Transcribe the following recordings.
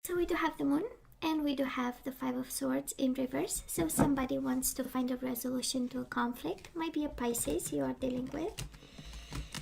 So we do have the moon and we do have the Five of Swords in reverse. So somebody wants to find a resolution to a conflict. Might be a Pisces you are dealing with.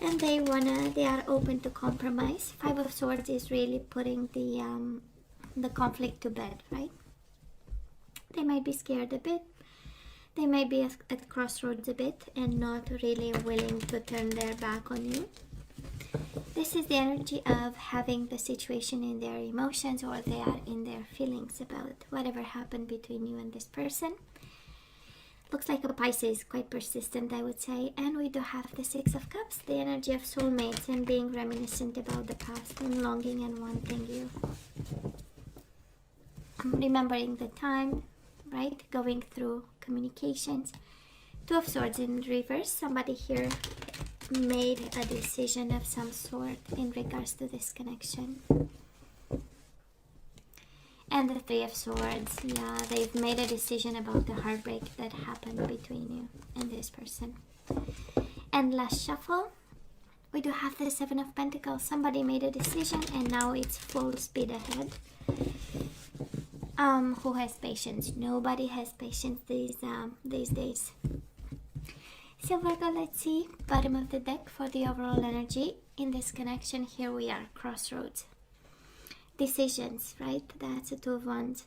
And they are open to compromise. Five of Swords is really putting the conflict to bed, right? They might be scared a bit. They might be at crossroads a bit and not really willing to turn their back on you. This is the energy of having the situation in their emotions, or they are in their feelings about whatever happened between you and this person. Looks like a Pisces, quite persistent, I would say. And we do have the Six of Cups, the energy of soulmates and being reminiscent about the past and longing and wanting you. Remembering the time, right? Going through communications. Two of Swords in reverse. Somebody here made a decision of some sort in regards to this connection. And the Three of Swords, yeah, they've made a decision about the heartbreak that happened between you and this person. And last shuffle, we do have the Seven of Pentacles. Somebody made a decision and now it's full speed ahead. Who has patience? Nobody has patience these days. So Virgo, let's see, bottom of the deck for the overall energy. In this connection, here we are, crossroads. Decisions, right? That's a Two of Wands.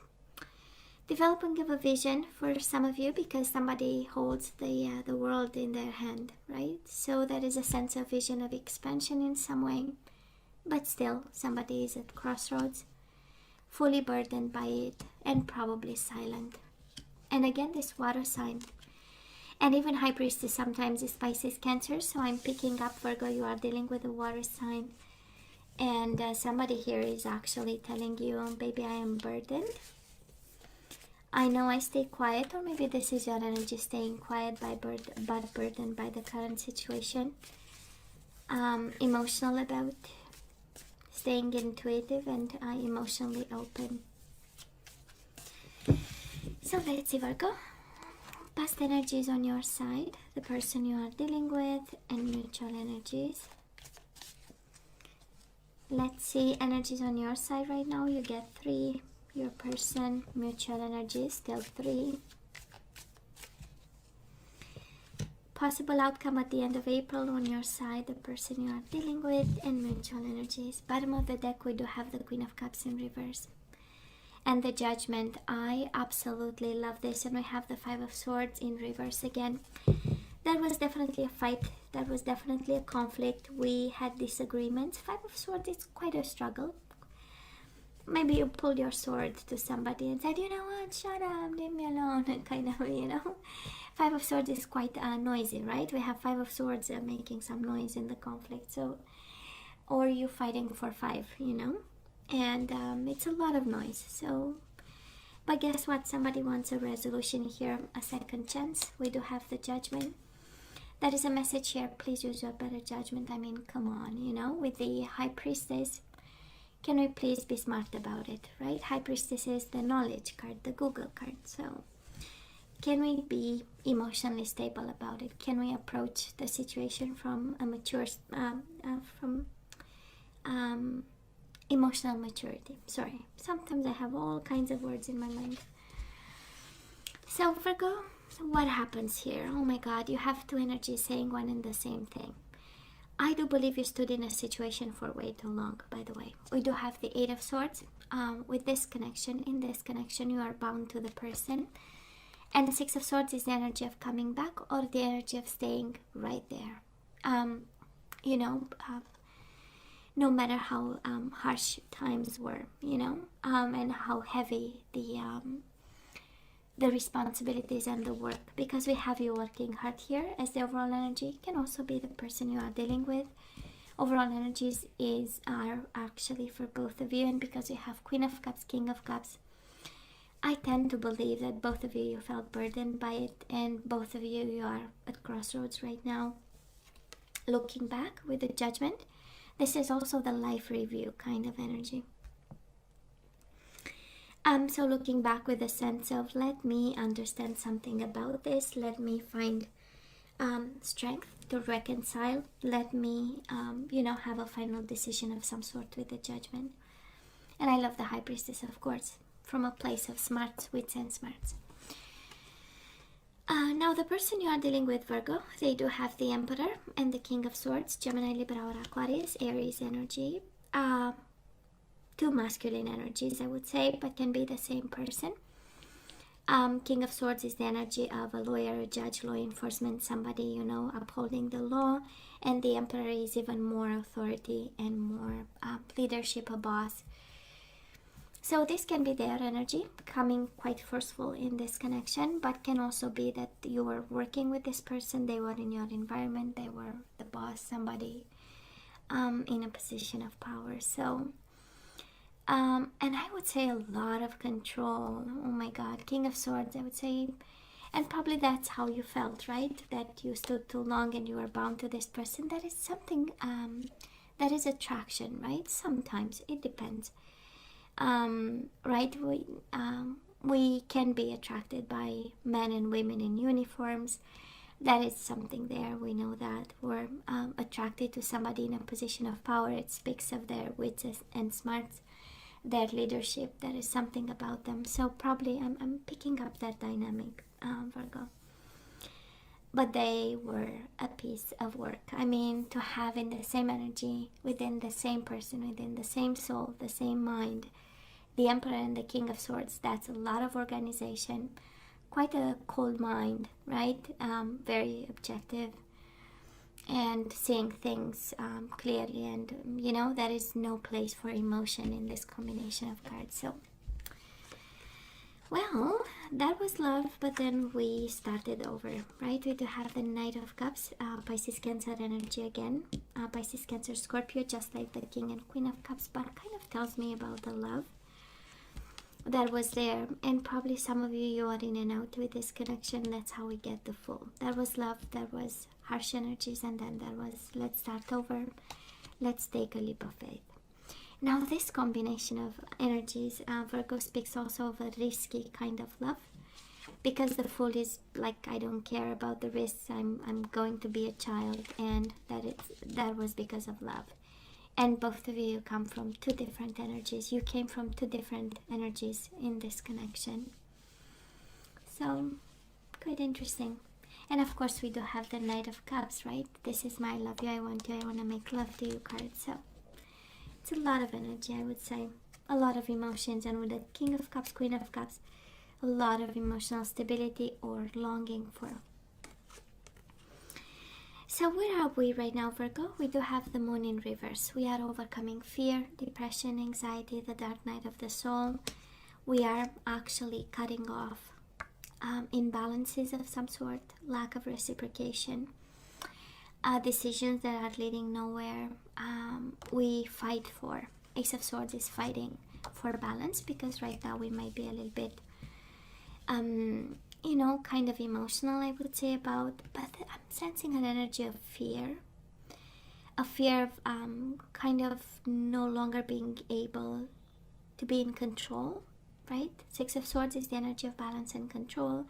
Developing of a vision for some of you, because somebody holds the world in their hand, right? So there is a sense of vision of expansion in some way, but still somebody is at crossroads, fully burdened by it and probably silent. And again, this water sign. And even High Priestess sometimes is Pisces, Cancer. So I'm picking up, Virgo, you are dealing with a water sign. And somebody here is actually telling you, baby, I am burdened. I know I stay quiet, or maybe this is your energy staying quiet but burdened by the current situation. Emotional about staying intuitive and emotionally open. So let's see, Virgo. Past energies on your side, the person you are dealing with, and mutual energies. Let's see energies on your side right now. You get 3. Your person, mutual energies, still 3. Possible outcome at the end of April on your side, the person you are dealing with, and mutual energies. Bottom of the deck, we do have the Queen of Cups in reverse. And the Judgment. I absolutely love this. And we have the Five of Swords in reverse again. That was definitely a fight. That was definitely a conflict. We had disagreements. Five of Swords is quite a struggle. Maybe you pulled your sword to somebody and said, you know what, shut up, leave me alone, kind of, you know. Five of Swords is quite noisy, right? We have Five of Swords making some noise in the conflict. So, or you fighting for 5, you know. And it's a lot of noise. So, but guess what? Somebody wants a resolution here, a second chance. We do have the Judgment. That is a message here. Please use your better judgment. I mean, come on, you know, with the High Priestess. Can we please be smart about it, right? High Priestess is the knowledge card, the Google card. So, can we be emotionally stable about it? Can we approach the situation from a mature, emotional maturity? Sorry, sometimes I have all kinds of words in my mind. So Virgo, what happens here? Oh my God, you have 2 energies saying one and the same thing. I do believe you stood in a situation for way too long, by the way. We do have the 8 of Swords. With this connection, in this connection, you are bound to the person. And the 6 of Swords is the energy of coming back, or the energy of staying right there. You know, no matter how harsh times were, you know, and how heavy the responsibilities and the work, because we have you working hard here as the overall energy. Can also be the person you are dealing with. Overall energies are actually for both of you, and because you have Queen of Cups, King of Cups, I tend to believe that both of you felt burdened by it, and both of you are at crossroads right now. Looking back with the Judgment, this is also the life review kind of energy. So looking back with a sense of, let me understand something about this, let me find strength to reconcile, let me, you know, have a final decision of some sort with the Judgment. And I love the High Priestess, of course, from a place of smarts, wits, and smarts. Now, the person you are dealing with, Virgo, they do have the Emperor and the King of Swords, Gemini, Libra, or Aquarius, Aries energy. Two masculine energies, I would say, but can be the same person. King of Swords is the energy of a lawyer, a judge, law enforcement, somebody, you know, upholding the law. And the Emperor is even more authority and more leadership, a boss. So this can be their energy, coming quite forceful in this connection, but can also be that you were working with this person, they were in your environment, they were the boss, somebody in a position of power. So, and I would say a lot of control. Oh my God, King of Swords, I would say, and probably that's how you felt, right? That you stood too long and you were bound to this person. That is something, that is attraction, right? Sometimes, it depends. Right, we can be attracted by men and women in uniforms. That is something there, we know that. We're attracted to somebody in a position of power. It speaks of their wits and smarts, their leadership. There is something about them. So probably I'm picking up that dynamic, Virgo. But they were a piece of work. I mean, to have in the same energy, within the same person, within the same soul, the same mind, the Emperor and the King of Swords, that's a lot of organization. Quite a cold mind, right? Very objective and seeing things clearly. And, you know, there is no place for emotion in this combination of cards. So, well, that was love, but then we started over, right? We do have the Knight of Cups, Pisces, Cancer energy again. Pisces, Cancer, Scorpio, just like the King and Queen of Cups, but kind of tells me about the love that was there. And probably some of you are in and out with this connection. That's how we get the full. That was love, that was harsh energies, and then there was let's start over, let's take a leap of faith. Now this combination of energies, Virgo, speaks also of a risky kind of love, because the Fool is like, I don't care about the risks, I'm going to be a child, and that was because of love. And both of you come from two different energies. You came from two different energies in this connection. So, quite interesting. And of course we do have the Knight of Cups, right? This is my love you, I want you, I want to make love to you card. So it's a lot of energy, I would say. A lot of emotions. And with the King of Cups, Queen of Cups, a lot of emotional stability or longing for. So where are we right now, Virgo? We do have the Moon in reverse. We are overcoming fear, depression, anxiety, the dark night of the soul. We are actually cutting off imbalances of some sort, lack of reciprocation, decisions that are leading nowhere. We fight for. Ace of Swords is fighting for balance, because right now we might be a little bit you know, kind of emotional, I would say, about, but I'm sensing an energy of fear. A fear of kind of no longer being able to be in control, right? Six of Swords is the energy of balance and control.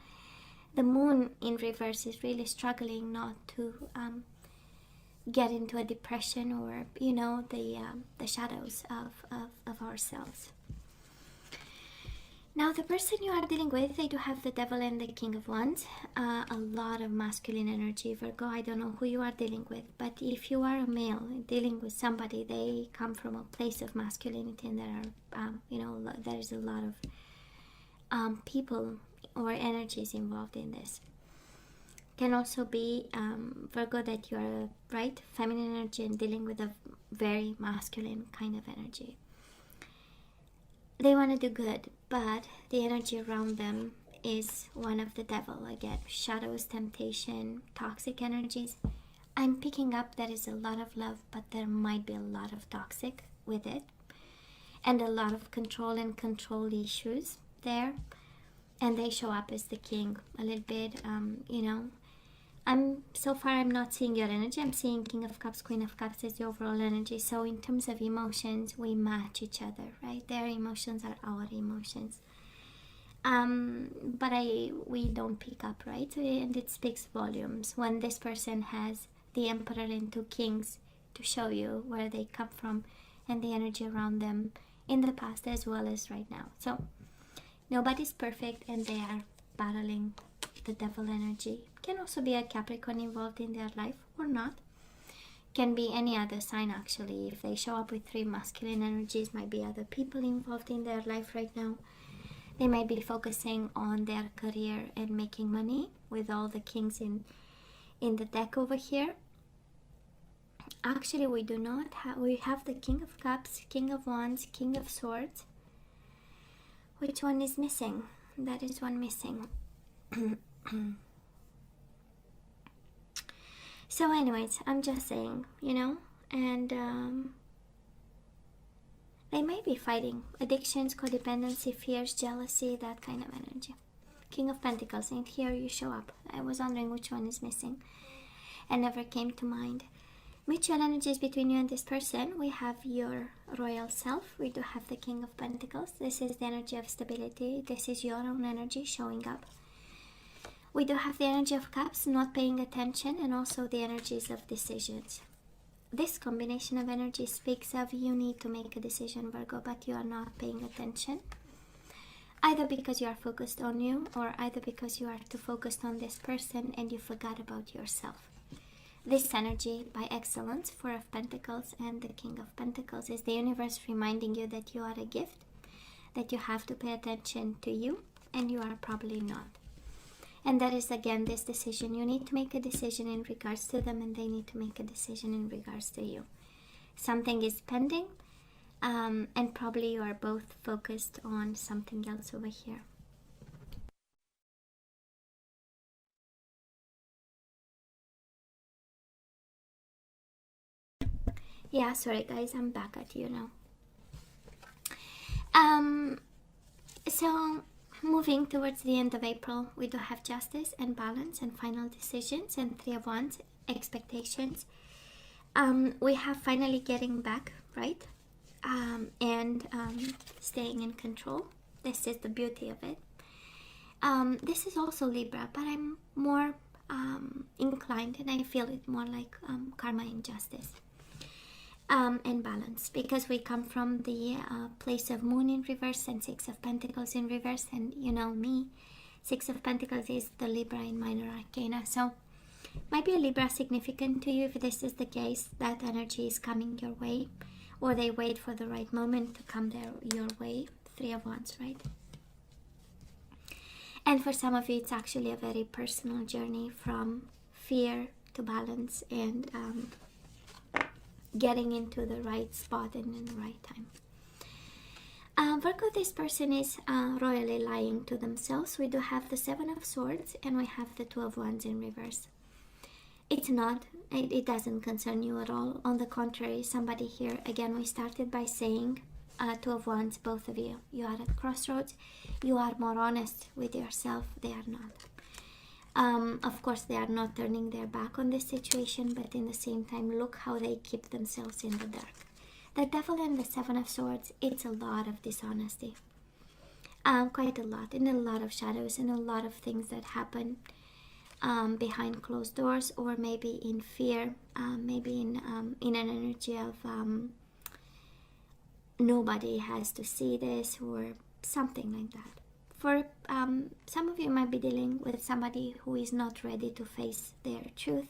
The Moon in reverse is really struggling not to get into a depression or, you know, the shadows of ourselves. Now, the person you are dealing with, they do have the Devil and the King of Wands. A lot of masculine energy, Virgo. I don't know who you are dealing with, but if you are a male dealing with somebody, they come from a place of masculinity, and there are, you know, there is a lot of people or energies involved in this. Can also be, Virgo, that you are, right, feminine energy and dealing with a very masculine kind of energy. They want to do good, but the energy around them is one of the devil again. Shadows, temptation, toxic energies. I'm picking up there is a lot of love, but there might be a lot of toxic with it. And a lot of control and control issues there. And they show up as the king a little bit, you know. So far I'm not seeing your energy. I'm seeing King of Cups, Queen of Cups as the overall energy. So in terms of emotions, we match each other, right? Their emotions are our emotions. But we don't pick up, right? And it speaks volumes when this person has the Emperor and two Kings to show you where they come from and the energy around them in the past as well as right now. So nobody's perfect, and they are battling the devil energy. Can also be a Capricorn involved in their life or not. Can be any other sign actually. If they show up with 3 masculine energies, might be other people involved in their life right now. They might be focusing on their career and making money with all the kings in the deck over here. Actually, we do not have, we have the King of Cups, King of Wands, King of Swords. Which one is missing? That is one missing. So anyways, I'm just saying, you know, and they might be fighting addictions, codependency, fears, jealousy, that kind of energy. King of Pentacles, and here you show up. I was wondering which one is missing and never came to mind. Mutual energies between you and this person. We have your royal self. We do have the King of Pentacles. This is the energy of stability. This is your own energy showing up. We do have the energy of Cups, not paying attention, and also the energies of decisions. This combination of energy speaks of you need to make a decision, Virgo, but you are not paying attention. Either because you are focused on you, or either because you are too focused on this person and you forgot about yourself. This energy, by excellence, Four of Pentacles and the King of Pentacles, is the universe reminding you that you are a gift, that you have to pay attention to you, and you are probably not. And that is again this decision. You need to make a decision in regards to them, and they need to make a decision in regards to you. Something is pending, and probably you are both focused on something else over here. Yeah, sorry guys, I'm back at you now. So moving towards the end of April, we do have justice and balance and final decisions and Three of Wands, expectations. We have finally getting back, right? And staying in control. This is the beauty of it. This is also Libra, but I'm more inclined, and I feel it more like karma and justice. And balance, because we come from the place of Moon in reverse and Six of Pentacles in reverse, and you know me, Six of Pentacles is the Libra in minor arcana. So might be a Libra significant to you. If this is the case, that energy is coming your way, or they wait for the right moment to come your way. Three of Wands, right? And for some of you, it's actually a very personal journey from fear to balance and getting into the right spot and in the right time. Virgo, this person is royally lying to themselves. We do have the Seven of Swords and we have the Two of Wands in reverse. It's not, it doesn't concern you at all. On the contrary, somebody here, again, we started by saying Two of Wands, both of you. You are at crossroads. You are more honest with yourself. They are not. Of course, they are not turning their back on this situation, but in the same time, look how they keep themselves in the dark. The Devil and the Seven of Swords, it's a lot of dishonesty. Quite a lot, and a lot of shadows, and a lot of things that happen behind closed doors, or maybe in fear, maybe in an energy of nobody has to see this, or something like that. For some of you might be dealing with somebody who is not ready to face their truth.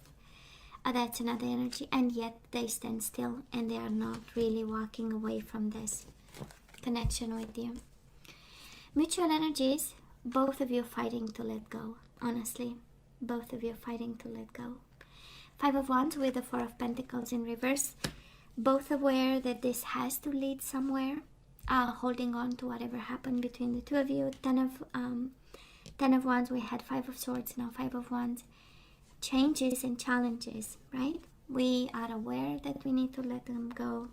That's another energy, and yet they stand still and they are not really walking away from this connection with you. Mutual energies, both of you fighting to let go, honestly. Both of you fighting to let go. Five of Wands with the Four of Pentacles in reverse. Both aware that this has to lead somewhere. Holding on to whatever happened between the two of you. Ten of Wands, we had Five of Swords, now Five of Wands. Changes and challenges, right? We are aware that we need to let them go,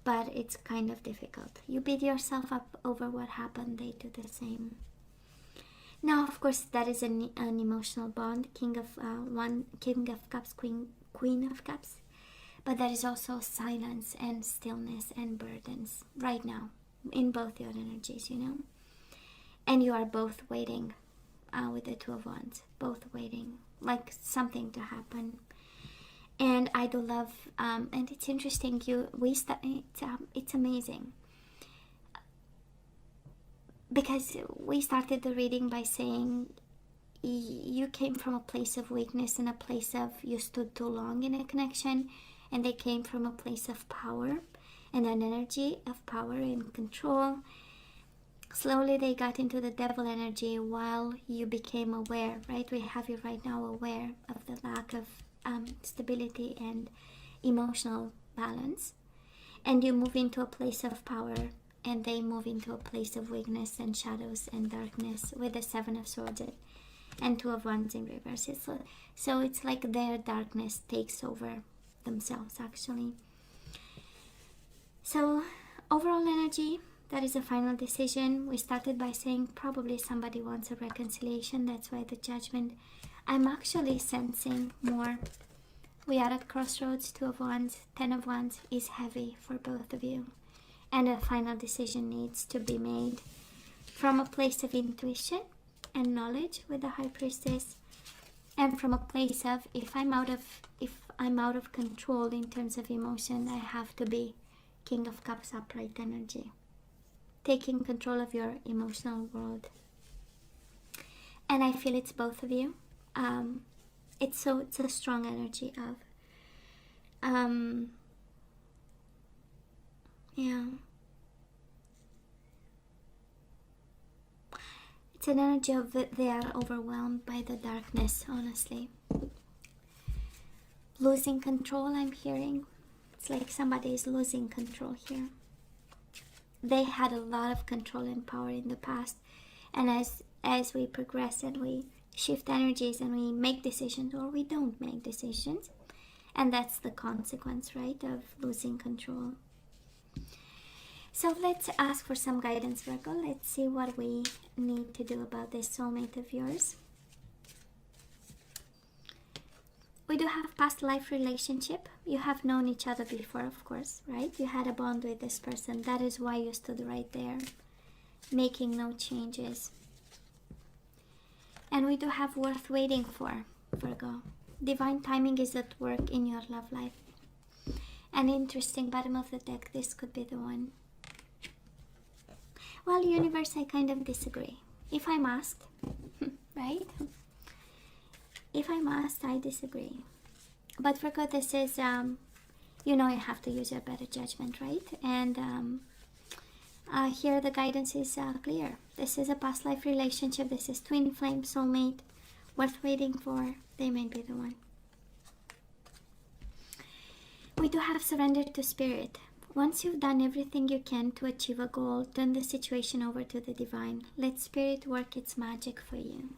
but it's kind of difficult. You beat yourself up over what happened, they do the same. Now, of course, that is an emotional bond. King of Cups, Queen of Cups. But there is also silence and stillness and burdens right now in both your energies, you know. And you are both waiting with the Two of Wands, both waiting, like something to happen. And I do love, and it's interesting. It's amazing. because we started the reading by saying you came from a place of weakness and a place of you stood too long in a connection, and they came from a place of power and an energy of power and control. Slowly they got into the devil energy while you became aware, right? We have you right now aware of the lack of stability and emotional balance, and you move into a place of power, and they move into a place of weakness and shadows and darkness with the Seven of Swords and Two of Wands in reverse. So it's like their darkness takes over themselves, actually. So overall energy, that is a final decision. We started by saying probably somebody wants a reconciliation. That's why the Judgment. I'm actually sensing more. We are at crossroads. 2 of Wands, 10 of Wands is heavy for both of you. And a final decision needs to be made from a place of intuition and knowledge with the High Priestess, and from a place of if I'm out of control in terms of emotion, I have to be King of Cups upright energy, taking control of your emotional world. And I feel it's both of you. It's a strong energy of yeah, it's an energy of they are overwhelmed by the darkness, honestly. Losing control, I'm hearing. It's like somebody is losing control here. They had a lot of control and power in the past, and as we progress and we shift energies and we make decisions or we don't make decisions, and that's the consequence, right, of losing control. So let's ask for some guidance, Virgo. Let's see what we need to do about this soulmate of yours. We do have past life relationship. You have known each other before, of course, right? You had a bond with this person. That is why you stood right there, making no changes. And we do have worth waiting for, Virgo. Divine timing is at work in your love life. And interesting, bottom of the deck, this could be the one. Well, universe, I kind of disagree. If I'm asked, right? If I'm asked, I disagree. But Virgo, this is, you know, you have to use your better judgment, right? And here the guidance is clear. This is a past life relationship. This is twin flame soulmate, worth waiting for. They may be the one. We do have surrender to spirit. Once you've done everything you can to achieve a goal, turn the situation over to the divine. Let spirit work its magic for you.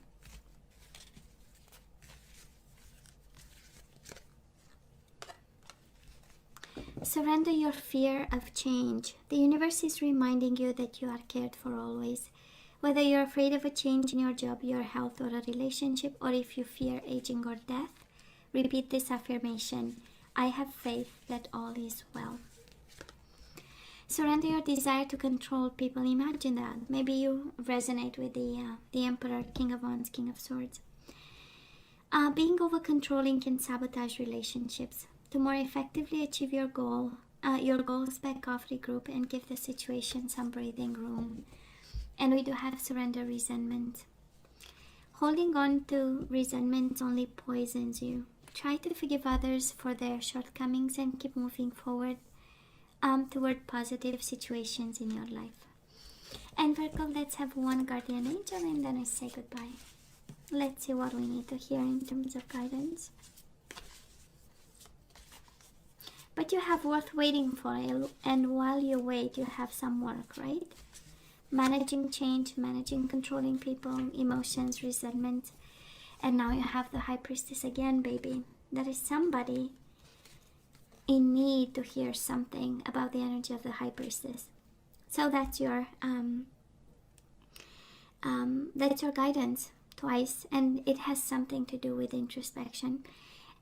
Surrender your fear of change. The universe is reminding you that you are cared for always. Whether you're afraid of a change in your job, your health, or a relationship, or if you fear aging or death, repeat this affirmation. I have faith that all is well. Surrender your desire to control people. Imagine that. Maybe you resonate with the Emperor, King of Wands, King of Swords. Being over-controlling can sabotage relationships. To more effectively achieve your goals, back off, regroup, and give the situation some breathing room. And we do have surrender resentment. Holding on to resentment only poisons you. Try to forgive others for their shortcomings and keep moving forward toward positive situations in your life. And Virgo, let's have one guardian angel and then I say goodbye. Let's see what we need to hear in terms of guidance. But you have worth waiting for, and while you wait, you have some work, right? Managing change, managing controlling people, emotions, resentment. And now you have the High Priestess again, baby. There is somebody in need to hear something about the energy of the High Priestess. So that's your guidance twice, and it has something to do with introspection.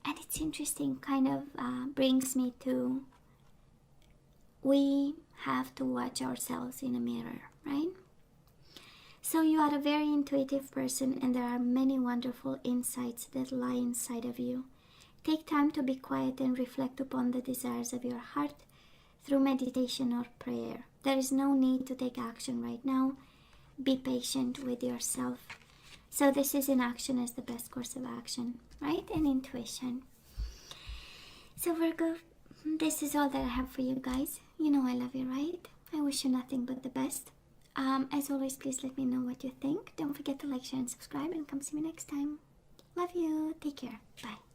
And it's interesting, kind of brings me to, we have to watch ourselves in a mirror, right? So you are a very intuitive person, and there are many wonderful insights that lie inside of you. Take time to be quiet and reflect upon the desires of your heart through meditation or prayer. There is no need to take action right now. Be patient with yourself. So this is in action as the best course of action, right? And intuition. So Virgo, this is all that I have for you guys. You know I love you, right? I wish you nothing but the best. As always, please let me know what you think. Don't forget to like, share, and subscribe, and come see me next time. Love you. Take care. Bye.